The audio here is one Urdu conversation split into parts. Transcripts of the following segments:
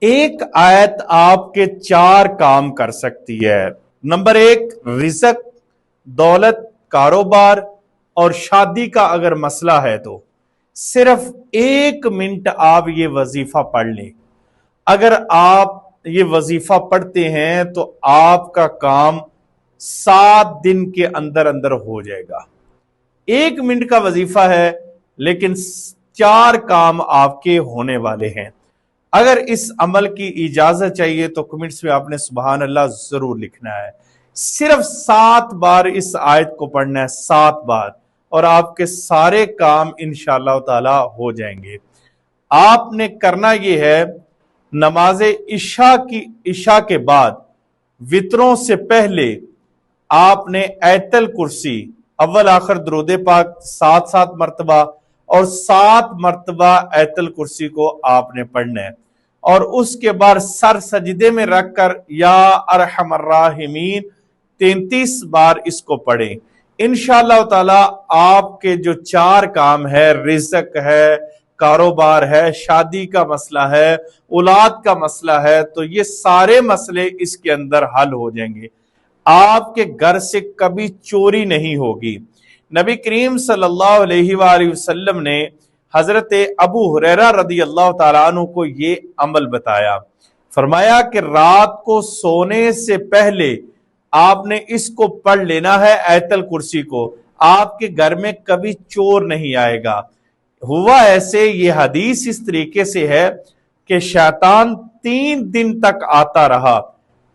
ایک آیت آپ کے 4 کام کر سکتی ہے۔ نمبر 1، رزق، دولت، کاروبار اور شادی کا اگر مسئلہ ہے تو صرف 1 منٹ آپ یہ وظیفہ پڑھ لیں۔ اگر آپ یہ وظیفہ پڑھتے ہیں تو آپ کا کام 7 دن کے اندر اندر ہو جائے گا۔ 1 منٹ کا وظیفہ ہے لیکن 4 کام آپ کے ہونے والے ہیں۔ اگر اس عمل کی اجازت چاہیے تو کمنٹس میں آپ نے سبحان اللہ ضرور لکھنا ہے۔ صرف 7 بار اس آیت کو پڑھنا ہے، 7 بار، اور آپ کے سارے کام انشاءاللہ تعالی ہو جائیں گے۔ آپ نے کرنا یہ ہے، نماز عشاء کے بعد وطروں سے پہلے آپ نے آیت الکرسی اول آخر درود پاک 7 مرتبہ اور 7 مرتبہ آیت الکرسی کو آپ نے پڑھنا ہے، اور اس کے بعد سر سجدے میں رکھ کر یا ارحم الراحمین 33 بار اس کو پڑھیں۔ انشاءاللہ تعالی آپ کے جو 4 کام ہے، رزق ہے، کاروبار ہے، شادی کا مسئلہ ہے، اولاد کا مسئلہ ہے، تو یہ سارے مسئلے اس کے اندر حل ہو جائیں گے۔ آپ کے گھر سے کبھی چوری نہیں ہوگی۔ نبی کریم صلی اللہ علیہ وآلہ وسلم نے حضرت ابو ہریرہ رضی اللہ تعالیٰ عنہ کو یہ عمل بتایا، فرمایا کہ رات کو سونے سے پہلے آپ نے اس کو پڑھ لینا ہے، آیت الکرسی کو، آپ کے گھر میں کبھی چور نہیں آئے گا۔ ہوا ایسے، یہ حدیث اس طریقے سے ہے کہ شیطان 3 دن تک آتا رہا۔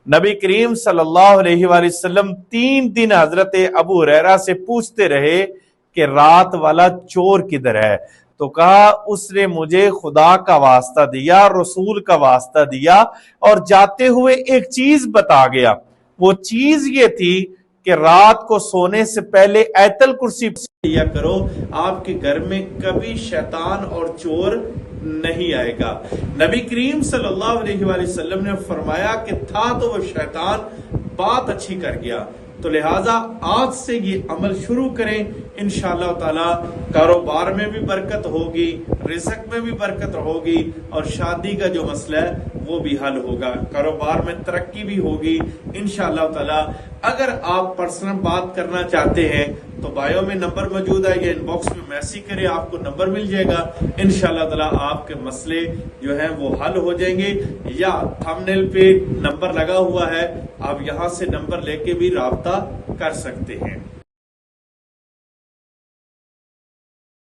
نبی کریم صلی اللہ علیہ وآلہ وسلم 3 دن حضرت ابو ہریرہ سے پوچھتے رہے کہ رات والا چور کدھر ہے؟ تو کہا اس نے مجھے خدا کا واسطہ دیا، رسول کا واسطہ دیا، اور جاتے ہوئے ایک چیز بتا گیا۔ وہ چیز یہ تھی کہ رات کو سونے سے پہلے آیت الکرسی پڑھا کرو، آپ کے گھر میں کبھی شیطان اور چور نہیں آئے گا۔ نبی کریم صلی اللہ علیہ وآلہ وسلم نے فرمایا کہ تھا تو وہ شیطان بات اچھی کر گیا، تو لہٰذا آج سے یہ عمل شروع کریں، انشاءاللہ تعالی کاروبار میں بھی برکت ہوگی، رزق میں بھی برکت ہوگی، اور شادی کا جو مسئلہ ہے وہ بھی حل ہوگا، کاروبار میں ترقی بھی ہوگی انشاءاللہ تعالی۔ اگر آپ پرسنل بات کرنا چاہتے ہیں تو بایو میں نمبر موجود ہے، یا ان باکس میں میسج کریں، آپ کو نمبر مل جائے گا، انشاءاللہ تعالی آپ کے مسئلے جو ہیں وہ حل ہو جائیں گے۔ یا تھمبنیل پہ نمبر لگا ہوا ہے، آپ یہاں سے نمبر لے کے بھی رابطہ کر سکتے ہیں۔